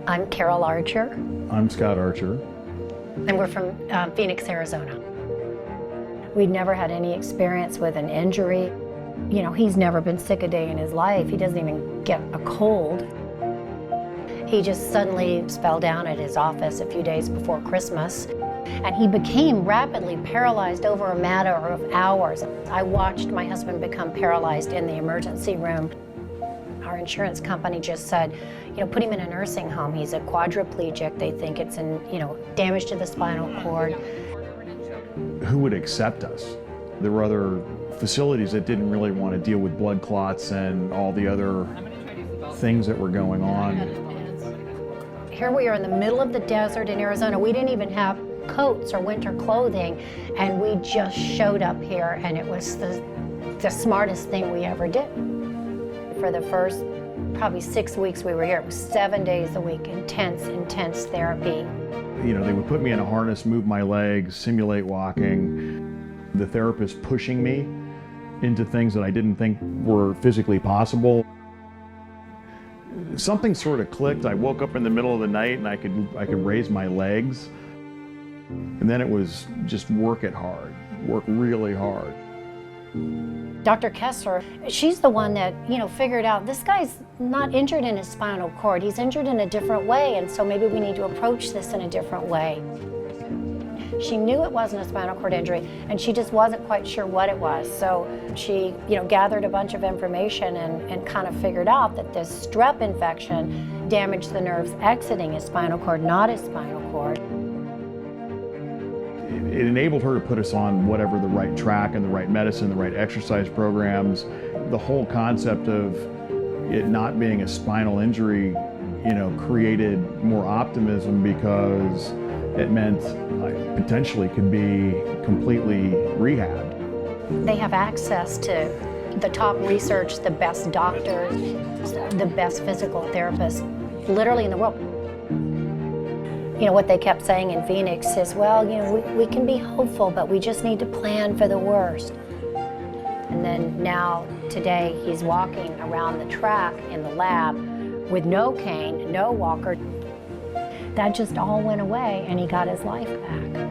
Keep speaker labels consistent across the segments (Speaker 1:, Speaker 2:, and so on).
Speaker 1: I'm Carol Archer.
Speaker 2: I'm Scott Archer.
Speaker 1: And we're from Phoenix, Arizona. We'd never had any experience with an injury. You know, he's never been sick a day in his life. He doesn't even get a cold. He just suddenly fell down at his office a few days before Christmas, and he became rapidly paralyzed over a matter of hours. I watched my husband become paralyzed in the emergency room. Our insurance company just said, you know, put him in a nursing home. He's a quadriplegic. They think it's damage to the spinal cord.
Speaker 2: Who would accept us? There were other facilities that didn't really want to deal with blood clots and all the other things that were going on.
Speaker 1: Here we are in the middle of the desert in Arizona. We didn't even have coats or winter clothing, and we just showed up here, and it was the smartest thing we ever did. For the first probably 6 weeks we were here, it was 7 days a week, intense therapy.
Speaker 2: You know, they would put me in a harness, move my legs, simulate walking. The therapist pushing me into things that I didn't think were physically possible. Something sort of clicked. I woke up in the middle of the night and I could raise my legs. And then it was just work it hard, work really hard.
Speaker 1: Dr. Kessler, she's the one that, figured out this guy's not injured in his spinal cord. He's injured in a different way, and so maybe we need to approach this in a different way. She knew it wasn't a spinal cord injury, and she just wasn't quite sure what it was. So she, gathered a bunch of information and kind of figured out that this strep infection damaged the nerves exiting his spinal cord, not his spinal cord.
Speaker 2: It enabled her to put us on whatever the right track and the right medicine, the right exercise programs. The whole concept of it not being a spinal injury, created more optimism because it meant I potentially could be completely rehabbed.
Speaker 1: They have access to the top research, the best doctors, the best physical therapists, literally in the world. What they kept saying in Phoenix is, well, we can be hopeful, but we just need to plan for the worst. And then now, today, he's walking around the track in the lab with no cane, no walker. That just all went away, and he got his life back.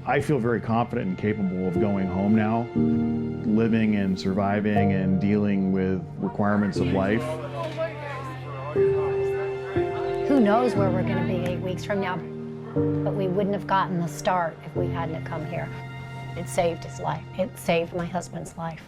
Speaker 2: I feel very confident and capable of going home now, living and surviving and dealing with requirements of life.
Speaker 1: Who knows where we're going to be 8 weeks from now, but we wouldn't have gotten the start if we hadn't come here. It saved his life. It saved my husband's life.